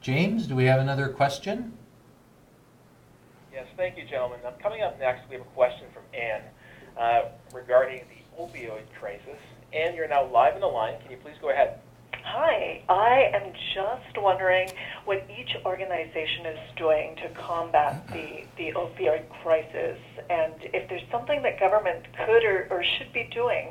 James, do we have another question? Yes, thank you, gentlemen. Coming up next, we have a question from Anne regarding the opioid crisis. Anne, you're now live on the line. Can you please go ahead? Hi, I am just wondering what each organization is doing to combat the opioid crisis, and if there's something that government could or should be doing.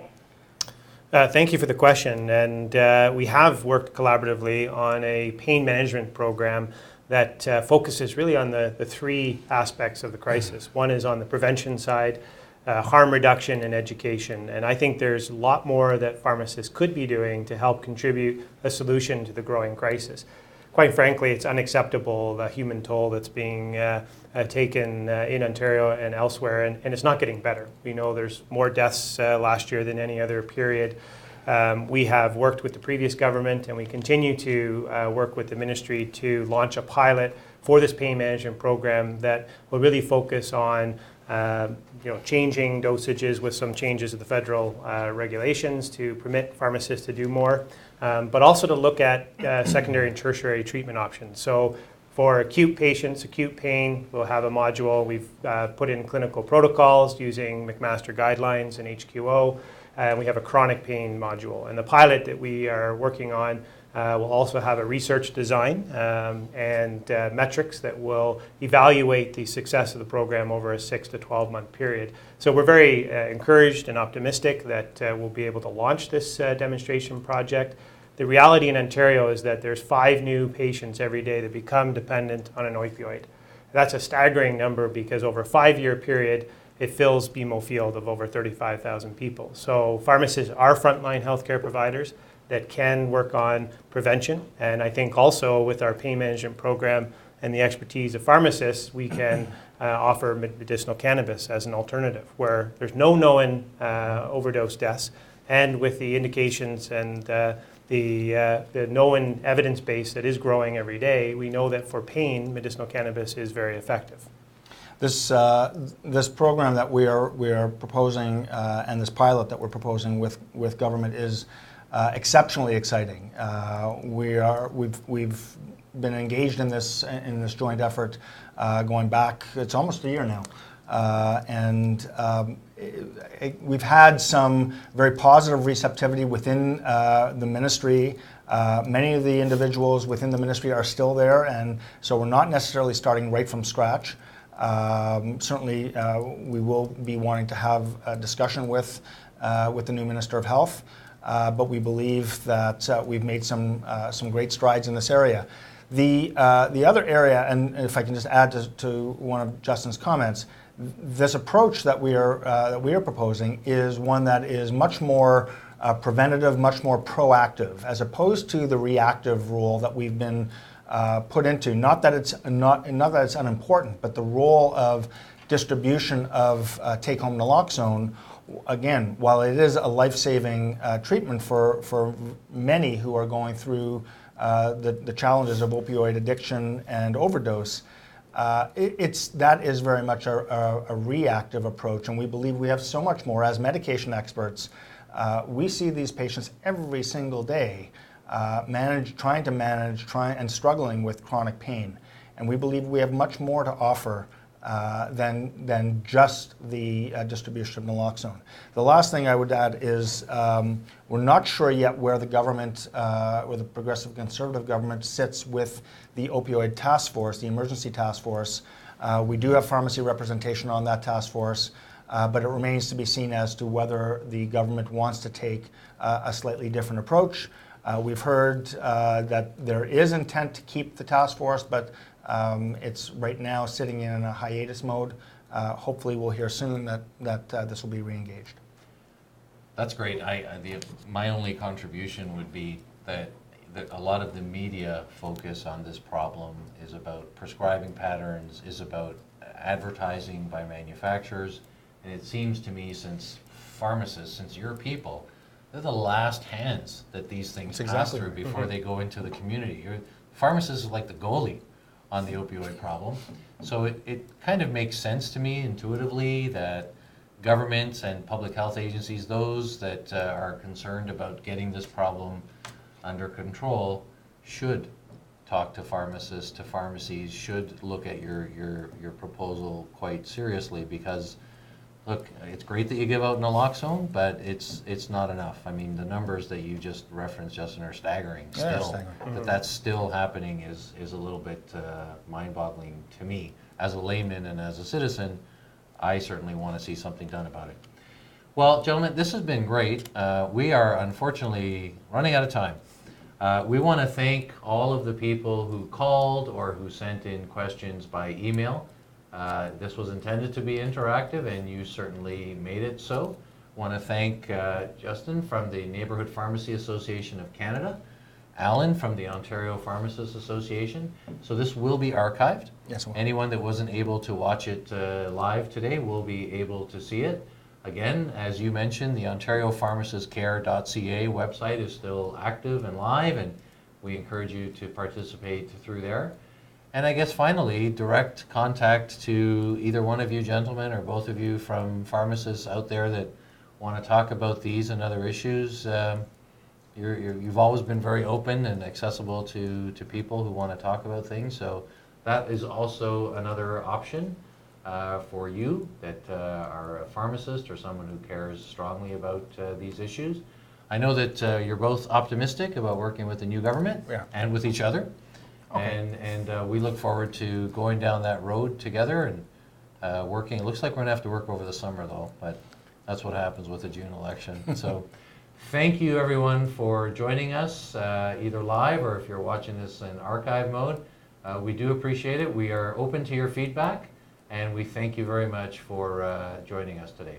Thank you for the question, and we have worked collaboratively on a pain management program that focuses really on the three aspects of the crisis. One is on the prevention side, harm reduction and education. And I think there's a lot more that pharmacists could be doing to help contribute a solution to the growing crisis. Quite frankly, it's unacceptable, the human toll that's being taken in Ontario and elsewhere, and it's not getting better. We know there's more deaths last year than any other period. We have worked with the previous government, and we continue to work with the ministry to launch a pilot for this pain management program that will really focus on changing dosages with some changes of the federal regulations to permit pharmacists to do more, but also to look at secondary and tertiary treatment options. So for acute patients, acute pain, we'll have a module. We've put in clinical protocols using McMaster guidelines and HQO, and we have a chronic pain module. And the pilot that we are working on will also have a research design and metrics that will evaluate the success of the program over a 6 to 12 month period. So we're very encouraged and optimistic that we'll be able to launch this demonstration project. The reality in Ontario is that there's 5 new patients every day that become dependent on an opioid. That's a staggering number because over a 5-year period, it fills BMO Field of over 35,000 people. So pharmacists are frontline healthcare providers that can work on prevention. And I think also with our pain management program and the expertise of pharmacists, we can offer medicinal cannabis as an alternative where there's no known overdose deaths. And with the indications and the known evidence base that is growing every day, we know that for pain, medicinal cannabis is very effective. This program that we are proposing and this pilot that we're proposing with government is exceptionally exciting. We've been engaged in this joint effort going back. It's almost a year now, and we've had some very positive receptivity within the ministry. Many of the individuals within the ministry are still there, and so we're not necessarily starting right from scratch. Certainly, we will be wanting to have a discussion with the new Minister of Health. But we believe that we've made some great strides in this area. The other area, and if I can just add to one of Justin's comments, this approach that we are proposing is one that is much more preventative, much more proactive, as opposed to the reactive role that we've been put into. Not that it's unimportant, but the role of distribution of take-home naloxone. Again, while it is a life-saving treatment for many who are going through the challenges of opioid addiction and overdose, that is very much a reactive approach, and we believe we have so much more. As medication experts, we see these patients every single day trying to manage and struggling with chronic pain, and we believe we have much more to offer than just the distribution of naloxone. The last thing I would add is we're not sure yet where the government, where the Progressive Conservative government sits with the opioid task force, the emergency task force. We do have pharmacy representation on that task force, but it remains to be seen as to whether the government wants to take a slightly different approach. We've heard that there is intent to keep the task force, but it's right now sitting in a hiatus mode. Hopefully we'll hear soon that this will be re-engaged. That's great. My only contribution would be that a lot of the media focus on this problem is about prescribing patterns, is about advertising by manufacturers, and it seems to me since pharmacists, since your people, they're the last hands that these things pass through before they go into the community. Pharmacists are like the goalie on the opioid problem. So it kind of makes sense to me intuitively that governments and public health agencies, those that are concerned about getting this problem under control, should talk to pharmacists, to pharmacies, should look at your proposal quite seriously, because look, it's great that you give out naloxone, but it's not enough. I mean, the numbers that you just referenced, Justin, are staggering Yeah, still. staggering. That that's still happening is a little bit mind-boggling to me. As a layman and as a citizen, I certainly want to see something done about it. Well, gentlemen, this has been great. We are unfortunately running out of time. We want to thank all of the people who called or who sent in questions by email. This was intended to be interactive, and you certainly made it so. Want to thank Justin from the Neighbourhood Pharmacy Association of Canada, Alan from the Ontario Pharmacists Association. So this will be archived. Yes, it will. Anyone that wasn't able to watch it live today will be able to see it. Again, as you mentioned, the OntarioPharmacistCare.ca website is still active and live, and we encourage you to participate through there. And I guess finally, direct contact to either one of you gentlemen or both of you from pharmacists out there that want to talk about these and other issues. You've always been very open and accessible to people who want to talk about things, so that is also another option for you that are a pharmacist or someone who cares strongly about these issues. I know that you're both optimistic about working with the new government and with each other. Okay. And we look forward to going down that road together and working. It looks like we're going to have to work over the summer, though, but that's what happens with the June election. So thank you, everyone, for joining us, either live or if you're watching this in archive mode. We do appreciate it. We are open to your feedback, and we thank you very much for joining us today.